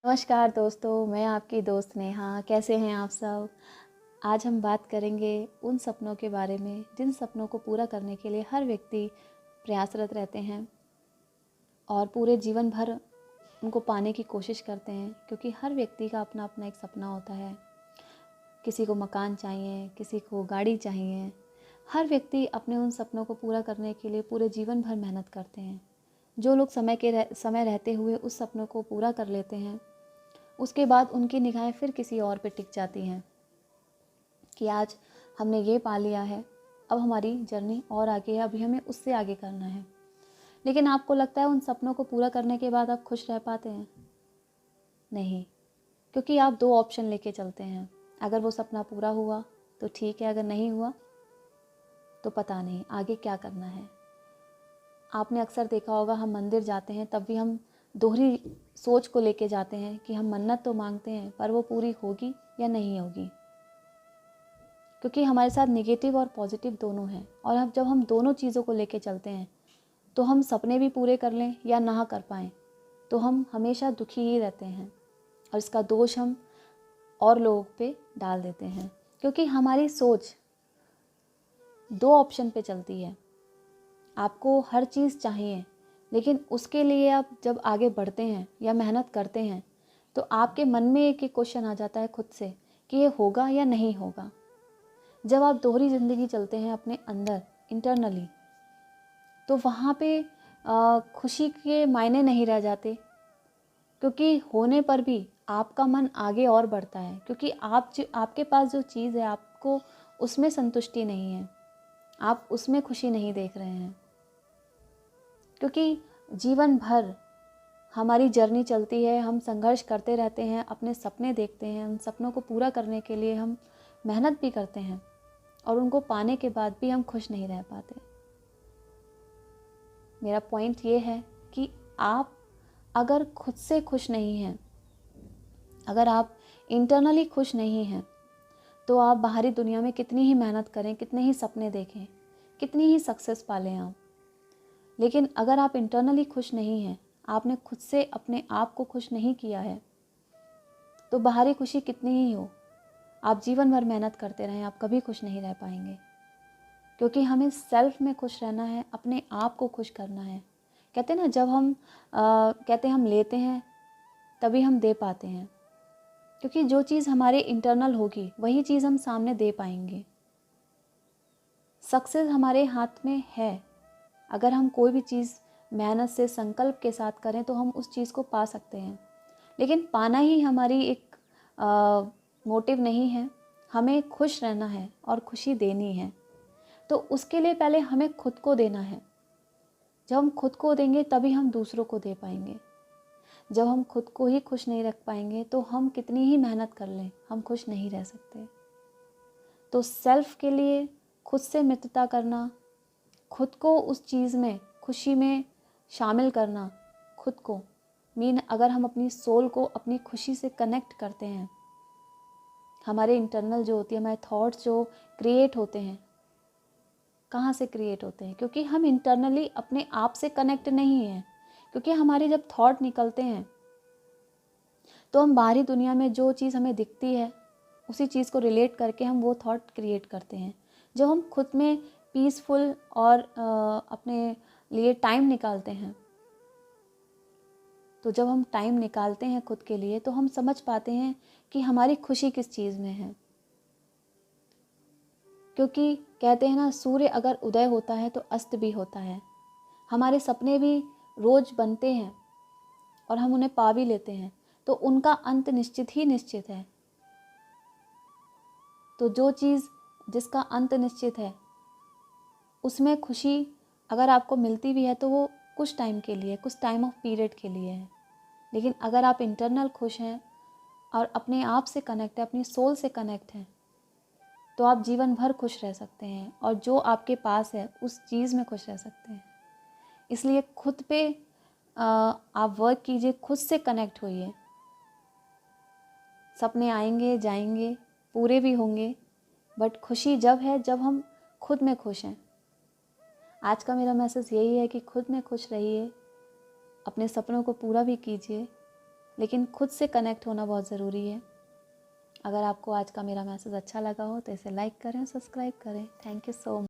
नमस्कार दोस्तों, मैं आपकी दोस्त नेहा। कैसे हैं आप सब? आज हम बात करेंगे उन सपनों के बारे में जिन सपनों को पूरा करने के लिए हर व्यक्ति प्रयासरत रहते हैं और पूरे जीवन भर उनको पाने की कोशिश करते हैं, क्योंकि हर व्यक्ति का अपना अपना एक सपना होता है। किसी को मकान चाहिए, किसी को गाड़ी चाहिए। हर व्यक्ति अपने उन सपनों को पूरा करने के लिए पूरे जीवन भर मेहनत करते हैं। जो लोग समय रहते हुए उस सपनों को पूरा कर लेते हैं, उसके बाद उनकी निगाहें फिर किसी और पे टिक जाती हैं कि आज हमने ये पा लिया है, अब हमारी जर्नी और आगे है, अभी हमें उससे आगे करना है। लेकिन आपको लगता है उन सपनों को पूरा करने के बाद आप खुश रह पाते हैं? नहीं, क्योंकि आप दो ऑप्शन लेके चलते हैं। अगर वो सपना पूरा हुआ तो ठीक है, अगर नहीं हुआ तो पता नहीं आगे क्या करना है। आपने अक्सर देखा होगा, हम मंदिर जाते हैं तब भी हम दोहरी सोच को लेके जाते हैं कि हम मन्नत तो मांगते हैं पर वो पूरी होगी या नहीं होगी, क्योंकि हमारे साथ नेगेटिव और पॉजिटिव दोनों हैं। और अब जब हम दोनों चीज़ों को लेके चलते हैं तो हम सपने भी पूरे कर लें या ना कर पाएँ तो हम हमेशा दुखी ही रहते हैं, और इसका दोष हम और लोगों पे डाल देते हैं, क्योंकि हमारी सोच दो ऑप्शन पे चलती है। आपको हर चीज़ चाहिए, लेकिन उसके लिए आप जब आगे बढ़ते हैं या मेहनत करते हैं तो आपके मन में एक क्वेश्चन आ जाता है खुद से कि ये होगा या नहीं होगा। जब आप दोहरी ज़िंदगी चलते हैं अपने अंदर इंटरनली, तो वहाँ पे खुशी के मायने नहीं रह जाते, क्योंकि होने पर भी आपका मन आगे और बढ़ता है, क्योंकि आपके पास जो चीज़ है आपको उसमें संतुष्टि नहीं है, आप उसमें खुशी नहीं देख रहे हैं। क्योंकि जीवन भर हमारी जर्नी चलती है, हम संघर्ष करते रहते हैं, अपने सपने देखते हैं, उन सपनों को पूरा करने के लिए हम मेहनत भी करते हैं, और उनको पाने के बाद भी हम खुश नहीं रह पाते। मेरा पॉइंट ये है कि आप अगर खुद से खुश नहीं हैं, अगर आप इंटरनली खुश नहीं हैं, तो आप बाहरी दुनिया में कितनी ही मेहनत करें, कितने ही सपने देखें, कितनी ही सक्सेस पालें आप, लेकिन अगर आप इंटरनली खुश नहीं हैं, आपने खुद से अपने आप को खुश नहीं किया है, तो बाहरी खुशी कितनी ही हो, आप जीवन भर मेहनत करते रहें, आप कभी खुश नहीं रह पाएंगे। क्योंकि हमें सेल्फ में खुश रहना है, अपने आप को खुश करना है। कहते हैं ना, जब हम कहते हैं हम लेते हैं तभी हम दे पाते हैं, क्योंकि जो चीज़ हमारे इंटरनल होगी वही चीज़ हम सामने दे पाएंगे। सक्सेस हमारे हाथ में है। अगर हम कोई भी चीज़ मेहनत से संकल्प के साथ करें तो हम उस चीज़ को पा सकते हैं, लेकिन पाना ही हमारी एक मोटिव नहीं है। हमें खुश रहना है और खुशी देनी है, तो उसके लिए पहले हमें खुद को देना है। जब हम खुद को देंगे तभी हम दूसरों को दे पाएंगे। जब हम खुद को ही खुश नहीं रख पाएंगे तो हम कितनी ही मेहनत कर लें, हम खुश नहीं रह सकते। तो सेल्फ के लिए खुद से मित्रता करना, खुद को उस चीज़ में खुशी में शामिल करना, खुद को अगर हम अपनी सोल को अपनी खुशी से कनेक्ट करते हैं, हमारे इंटरनल जो होती है, हमारे थॉट्स जो क्रिएट होते हैं, कहाँ से क्रिएट होते हैं? क्योंकि हम इंटरनली अपने आप से कनेक्ट नहीं हैं। क्योंकि हमारे जब थॉट निकलते हैं तो हम बाहरी दुनिया में जो चीज़ हमें दिखती है उसी चीज़ को रिलेट करके हम वो थॉट क्रिएट करते हैं। जब हम खुद में पीसफुल और अपने लिए टाइम निकालते हैं, तो जब हम टाइम निकालते हैं खुद के लिए तो हम समझ पाते हैं कि हमारी खुशी किस चीज़ में है। क्योंकि कहते हैं ना, सूर्य अगर उदय होता है तो अस्त भी होता है। हमारे सपने भी रोज़ बनते हैं और हम उन्हें पा भी लेते हैं, तो उनका अंत निश्चित ही निश्चित है। तो जो चीज़ जिसका अंत निश्चित है उसमें खुशी अगर आपको मिलती भी है तो वो कुछ टाइम के लिए, कुछ टाइम ऑफ पीरियड के लिए है। लेकिन अगर आप इंटरनल खुश हैं और अपने आप से कनेक्ट है, अपनी सोल से कनेक्ट हैं, तो आप जीवन भर खुश रह सकते हैं और जो आपके पास है उस चीज़ में खुश रह सकते हैं। इसलिए खुद पे आप वर्क कीजिए, खुद से कनेक्ट होइए। सपने आएंगे जाएंगे, पूरे भी होंगे, बट खुशी जब है जब हम खुद में खुश हैं। आज का मेरा मैसेज यही है कि खुद में खुश रहिए, अपने सपनों को पूरा भी कीजिए लेकिन खुद से कनेक्ट होना बहुत ज़रूरी है। अगर आपको आज का मेरा मैसेज अच्छा लगा हो तो इसे लाइक करें, सब्सक्राइब करें। Thank you so much.